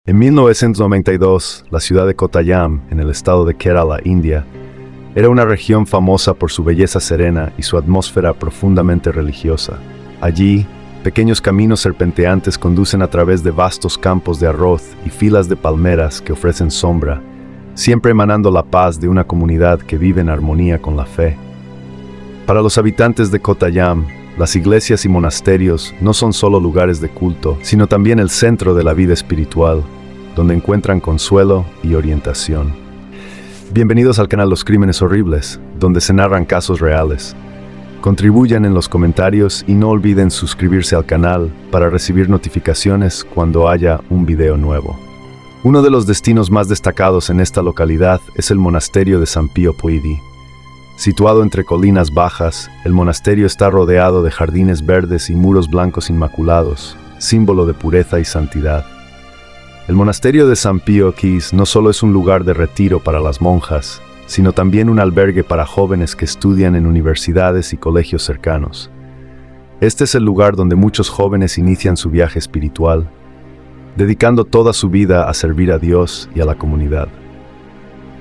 En 1992, la ciudad de Kottayam, en el estado de Kerala, India, era una región famosa por su belleza serena y su atmósfera profundamente religiosa. Allí, pequeños caminos serpenteantes conducen a través de vastos campos de arroz y filas de palmeras que ofrecen sombra, siempre emanando la paz de una comunidad que vive en armonía con la fe. Para los habitantes de Kottayam, las iglesias y monasterios no son solo lugares de culto, sino también el centro de la vida espiritual, donde encuentran consuelo y orientación. Bienvenidos al canal Los Crímenes Horribles, donde se narran casos reales. Contribuyan en los comentarios y no olviden suscribirse al canal para recibir notificaciones cuando haya un video nuevo. Uno de los destinos más destacados en esta localidad es el monasterio de San Pío Puidi. Situado entre colinas bajas, el monasterio está rodeado de jardines verdes y muros blancos inmaculados, símbolo de pureza y santidad. El monasterio de San Pío Quis no solo es un lugar de retiro para las monjas, sino también un albergue para jóvenes que estudian en universidades y colegios cercanos. Este es el lugar donde muchos jóvenes inician su viaje espiritual, dedicando toda su vida a servir a Dios y a la comunidad.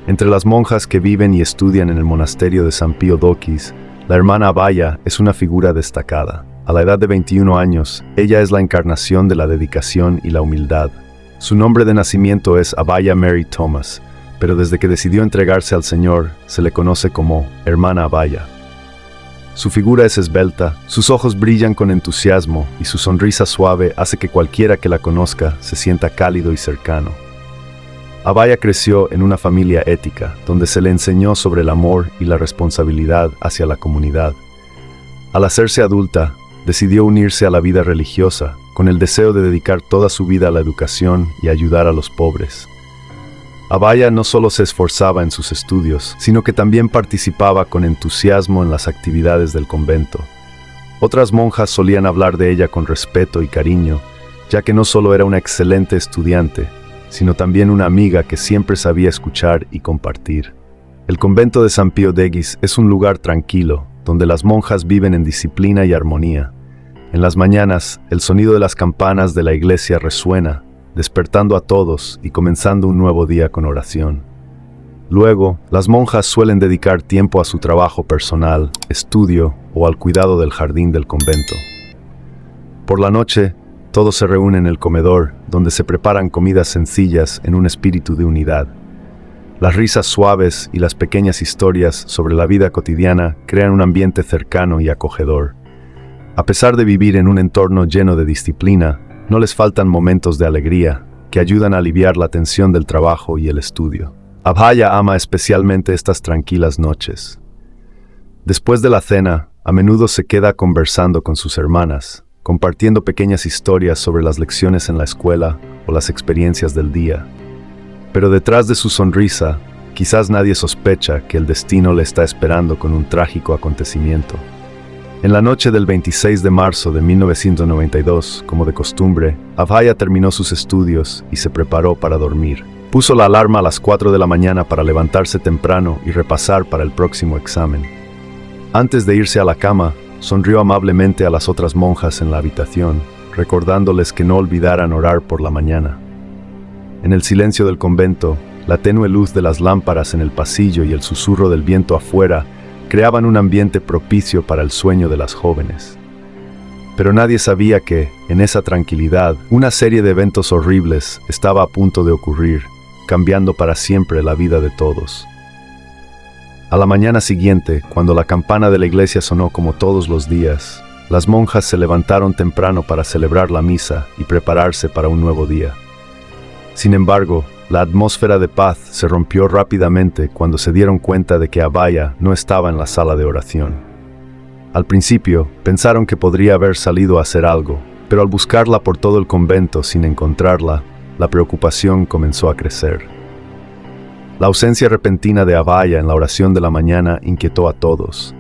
Entre las monjas que viven y estudian en el monasterio de San Pío Quis, la hermana Abhaya es una figura destacada. A la edad de 21 años, ella es la encarnación de la dedicación y la humildad. Su nombre de nacimiento es Abhaya Mary Thomas, pero desde que decidió entregarse al Señor, se le conoce como Hermana Abhaya. Su figura es esbelta, sus ojos brillan con entusiasmo y su sonrisa suave hace que cualquiera que la conozca se sienta cálido y cercano. Abhaya creció en una familia ética, donde se le enseñó sobre el amor y la responsabilidad hacia la comunidad. Al hacerse adulta, decidió unirse a la vida religiosa, con el deseo de dedicar toda su vida a la educación y ayudar a los pobres. Abhaya no solo se esforzaba en sus estudios, sino que también participaba con entusiasmo en las actividades del convento. Otras monjas solían hablar de ella con respeto y cariño, ya que no solo era una excelente estudiante, sino también una amiga que siempre sabía escuchar y compartir. El convento de San Pío Quis es un lugar tranquilo, donde las monjas viven en disciplina y armonía. En las mañanas, el sonido de las campanas de la iglesia resuena, despertando a todos y comenzando un nuevo día con oración. Luego, las monjas suelen dedicar tiempo a su trabajo personal, estudio o al cuidado del jardín del convento. Por la noche, todos se reúnen en el comedor, donde se preparan comidas sencillas en un espíritu de unidad. Las risas suaves y las pequeñas historias sobre la vida cotidiana crean un ambiente cercano y acogedor. A pesar de vivir en un entorno lleno de disciplina, no les faltan momentos de alegría que ayudan a aliviar la tensión del trabajo y el estudio. Abhaya ama especialmente estas tranquilas noches. Después de la cena, a menudo se queda conversando con sus hermanas, compartiendo pequeñas historias sobre las lecciones en la escuela o las experiencias del día. Pero detrás de su sonrisa, quizás nadie sospecha que el destino le está esperando con un trágico acontecimiento. En la noche del 26 de marzo de 1992, como de costumbre, Abhaya terminó sus estudios y se preparó para dormir. Puso la alarma a las 4 de la mañana para levantarse temprano y repasar para el próximo examen. Antes de irse a la cama, sonrió amablemente a las otras monjas en la habitación, recordándoles que no olvidaran orar por la mañana. En el silencio del convento, la tenue luz de las lámparas en el pasillo y el susurro del viento afuera creaban un ambiente propicio para el sueño de las jóvenes. Pero nadie sabía que, en esa tranquilidad, una serie de eventos horribles estaba a punto de ocurrir, cambiando para siempre la vida de todos. A la mañana siguiente, cuando la campana de la iglesia sonó como todos los días, las monjas se levantaron temprano para celebrar la misa y prepararse para un nuevo día. Sin embargo, la atmósfera de paz se rompió rápidamente cuando se dieron cuenta de que Abhaya no estaba en la sala de oración. Al principio, pensaron que podría haber salido a hacer algo, pero al buscarla por todo el convento sin encontrarla, la preocupación comenzó a crecer. La ausencia repentina de Abhaya en la oración de la mañana inquietó a todos.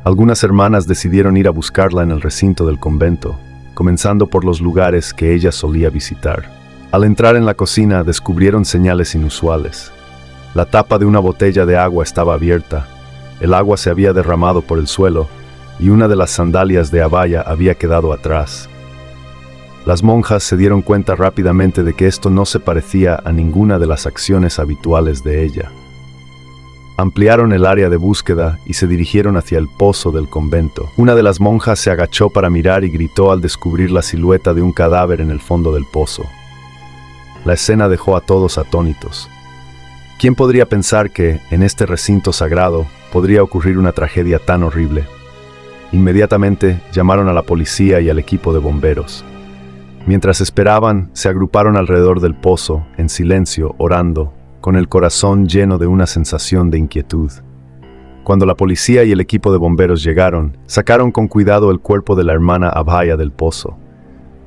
Algunas hermanas decidieron ir a buscarla en el recinto del convento, comenzando por los lugares que ella solía visitar. Al entrar en la cocina, descubrieron señales inusuales. La tapa de una botella de agua estaba abierta, el agua se había derramado por el suelo y una de las sandalias de Abhaya había quedado atrás. Las monjas se dieron cuenta rápidamente de que esto no se parecía a ninguna de las acciones habituales de ella. Ampliaron el área de búsqueda y se dirigieron hacia el pozo del convento. Una de las monjas se agachó para mirar y gritó al descubrir la silueta de un cadáver en el fondo del pozo. La escena dejó a todos atónitos. ¿Quién podría pensar que, en este recinto sagrado, podría ocurrir una tragedia tan horrible? Inmediatamente llamaron a la policía y al equipo de bomberos. Mientras esperaban, se agruparon alrededor del pozo, en silencio, orando, con el corazón lleno de una sensación de inquietud. Cuando la policía y el equipo de bomberos llegaron, sacaron con cuidado el cuerpo de la hermana Abhaya del pozo.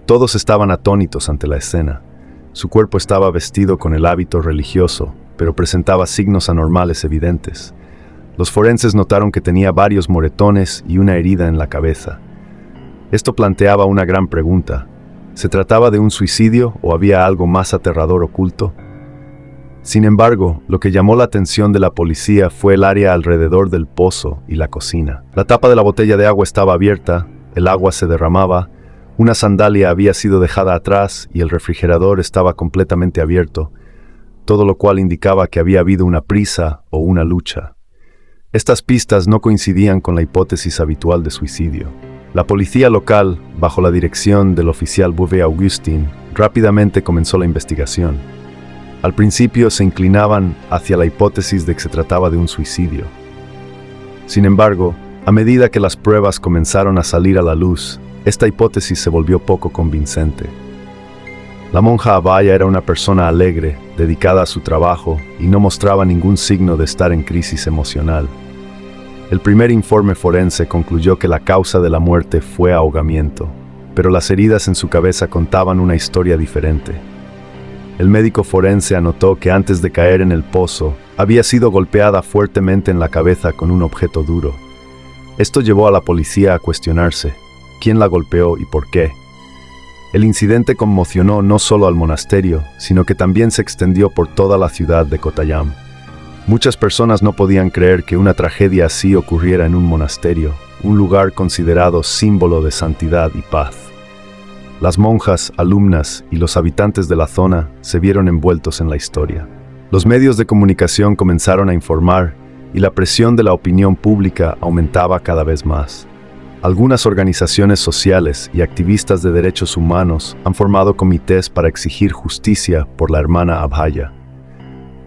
Todos estaban atónitos ante la escena. Su cuerpo estaba vestido con el hábito religioso, pero presentaba signos anormales evidentes. Los forenses notaron que tenía varios moretones y una herida en la cabeza. Esto planteaba una gran pregunta. ¿Se trataba de un suicidio o había algo más aterrador oculto? Sin embargo, lo que llamó la atención de la policía fue el área alrededor del pozo y la cocina. La tapa de la botella de agua estaba abierta, el agua se derramaba, una sandalia había sido dejada atrás y el refrigerador estaba completamente abierto, todo lo cual indicaba que había habido una prisa o una lucha. Estas pistas no coincidían con la hipótesis habitual de suicidio. La policía local, bajo la dirección del oficial Bouvet Augustin, rápidamente comenzó la investigación. Al principio se inclinaban hacia la hipótesis de que se trataba de un suicidio. Sin embargo, a medida que las pruebas comenzaron a salir a la luz, esta hipótesis se volvió poco convincente. La monja Abhaya era una persona alegre, dedicada a su trabajo y no mostraba ningún signo de estar en crisis emocional. El primer informe forense concluyó que la causa de la muerte fue ahogamiento, pero las heridas en su cabeza contaban una historia diferente. El médico forense anotó que antes de caer en el pozo, había sido golpeada fuertemente en la cabeza con un objeto duro. Esto llevó a la policía a cuestionarse: ¿quién la golpeó y por qué? El incidente conmocionó no solo al monasterio, sino que también se extendió por toda la ciudad de Kottayam. Muchas personas no podían creer que una tragedia así ocurriera en un monasterio, un lugar considerado símbolo de santidad y paz. Las monjas, alumnas y los habitantes de la zona se vieron envueltos en la historia. Los medios de comunicación comenzaron a informar y la presión de la opinión pública aumentaba cada vez más. Algunas organizaciones sociales y activistas de derechos humanos han formado comités para exigir justicia por la hermana Abhaya.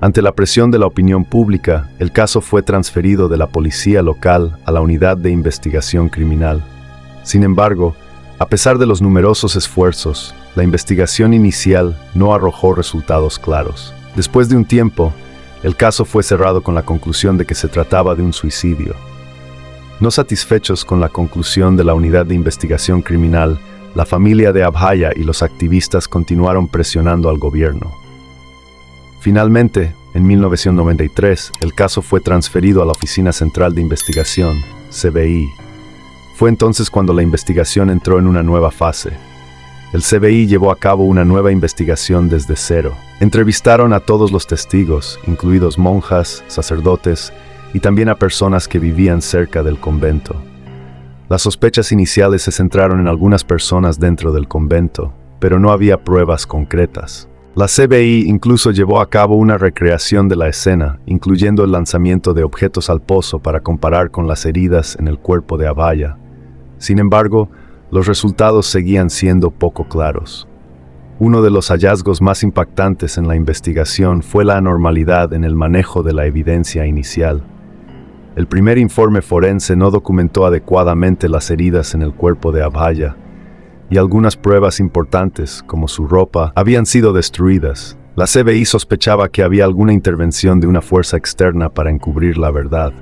Ante la presión de la opinión pública, el caso fue transferido de la policía local a la unidad de investigación criminal. Sin embargo, a pesar de los numerosos esfuerzos, la investigación inicial no arrojó resultados claros. Después de un tiempo, el caso fue cerrado con la conclusión de que se trataba de un suicidio. No satisfechos con la conclusión de la unidad de investigación criminal, la familia de Abhaya y los activistas continuaron presionando al gobierno. Finalmente, en 1993, el caso fue transferido a la Oficina Central de Investigación, CBI. Fue entonces cuando la investigación entró en una nueva fase. El CBI llevó a cabo una nueva investigación desde cero. Entrevistaron a todos los testigos, incluidos monjas, sacerdotes y también a personas que vivían cerca del convento. Las sospechas iniciales se centraron en algunas personas dentro del convento, pero no había pruebas concretas. La CBI incluso llevó a cabo una recreación de la escena, incluyendo el lanzamiento de objetos al pozo para comparar con las heridas en el cuerpo de Abhaya. Sin embargo, los resultados seguían siendo poco claros. Uno de los hallazgos más impactantes en la investigación fue la anormalidad en el manejo de la evidencia inicial. El primer informe forense no documentó adecuadamente las heridas en el cuerpo de Abhaya, y algunas pruebas importantes, como su ropa, habían sido destruidas. La CBI sospechaba que había alguna intervención de una fuerza externa para encubrir la verdad.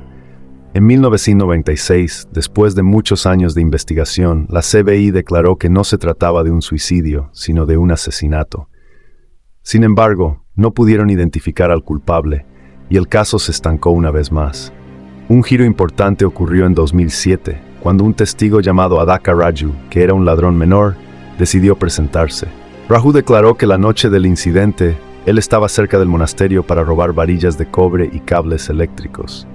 En 1996, después de muchos años de investigación, la CBI declaró que no se trataba de un suicidio, sino de un asesinato. Sin embargo, no pudieron identificar al culpable, y el caso se estancó una vez más. Un giro importante ocurrió en 2007, cuando un testigo llamado Adaka Raju, que era un ladrón menor, decidió presentarse. Raju declaró que la noche del incidente, él estaba cerca del monasterio para robar varillas de cobre y cables eléctricos.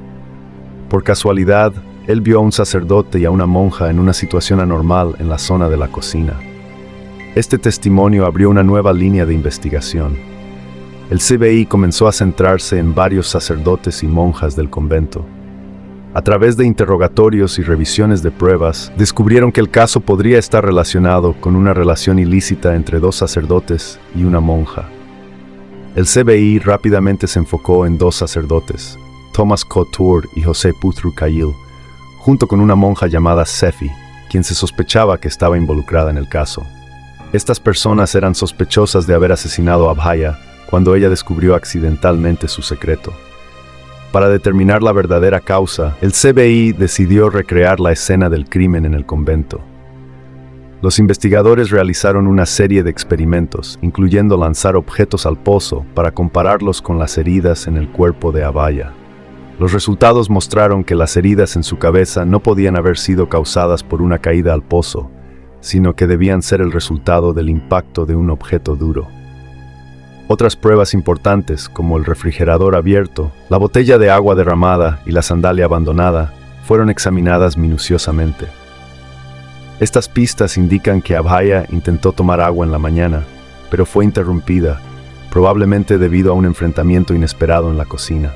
Por casualidad, él vio a un sacerdote y a una monja en una situación anormal en la zona de la cocina. Este testimonio abrió una nueva línea de investigación. El CBI comenzó a centrarse en varios sacerdotes y monjas del convento. A través de interrogatorios y revisiones de pruebas, descubrieron que el caso podría estar relacionado con una relación ilícita entre dos sacerdotes y una monja. El CBI rápidamente se enfocó en dos sacerdotes, Thomas Couture y José Putru-Kayil, junto con una monja llamada Sefi, quien se sospechaba que estaba involucrada en el caso. Estas personas eran sospechosas de haber asesinado a Abhaya cuando ella descubrió accidentalmente su secreto. Para determinar la verdadera causa, el CBI decidió recrear la escena del crimen en el convento. Los investigadores realizaron una serie de experimentos, incluyendo lanzar objetos al pozo para compararlos con las heridas en el cuerpo de Abhaya. Los resultados mostraron que las heridas en su cabeza no podían haber sido causadas por una caída al pozo, sino que debían ser el resultado del impacto de un objeto duro. Otras pruebas importantes, como el refrigerador abierto, la botella de agua derramada y la sandalia abandonada, fueron examinadas minuciosamente. Estas pistas indican que Abhaya intentó tomar agua en la mañana, pero fue interrumpida, probablemente debido a un enfrentamiento inesperado en la cocina.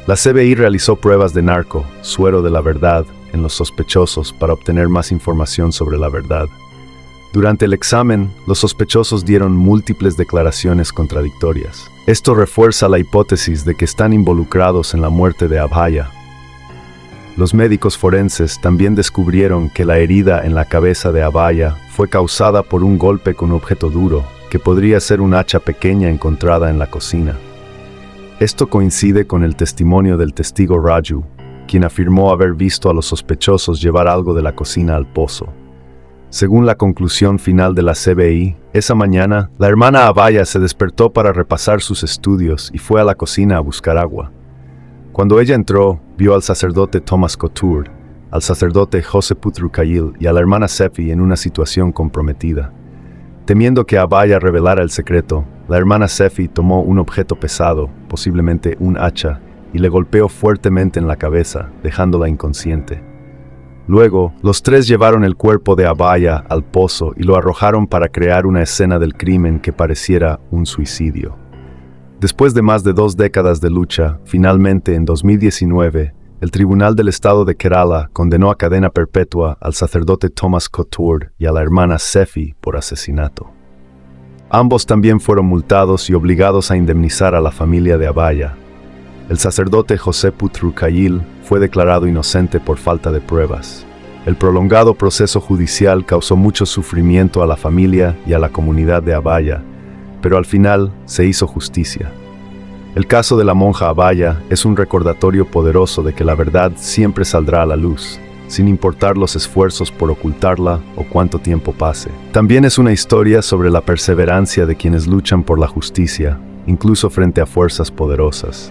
La CBI realizó pruebas de narco, suero de la verdad, en los sospechosos para obtener más información sobre la verdad. Durante el examen, los sospechosos dieron múltiples declaraciones contradictorias. Esto refuerza la hipótesis de que están involucrados en la muerte de Abhaya. Los médicos forenses también descubrieron que la herida en la cabeza de Abhaya fue causada por un golpe con un objeto duro, que podría ser un hacha pequeña encontrada en la cocina. Esto coincide con el testimonio del testigo Raju, quien afirmó haber visto a los sospechosos llevar algo de la cocina al pozo. Según la conclusión final de la CBI, esa mañana, la hermana Abhaya se despertó para repasar sus estudios y fue a la cocina a buscar agua. Cuando ella entró, vio al sacerdote Thomas Couture, al sacerdote José Putru-Kayil y a la hermana Sefi en una situación comprometida. Temiendo que Abhaya revelara el secreto, la hermana Sefi tomó un objeto pesado, posiblemente un hacha, y le golpeó fuertemente en la cabeza, dejándola inconsciente. Luego, los tres llevaron el cuerpo de Abhaya al pozo y lo arrojaron para crear una escena del crimen que pareciera un suicidio. Después de más de 2 décadas de lucha, finalmente en 2019, el Tribunal del Estado de Kerala condenó a cadena perpetua al sacerdote Thomas Couture y a la hermana Sefi por asesinato. Ambos también fueron multados y obligados a indemnizar a la familia de Abhaya. El sacerdote José Putru-Kayil fue declarado inocente por falta de pruebas. El prolongado proceso judicial causó mucho sufrimiento a la familia y a la comunidad de Abhaya, pero al final se hizo justicia. El caso de la monja Abhaya es un recordatorio poderoso de que la verdad siempre saldrá a la luz, sin importar los esfuerzos por ocultarla o cuánto tiempo pase. También es una historia sobre la perseverancia de quienes luchan por la justicia, incluso frente a fuerzas poderosas.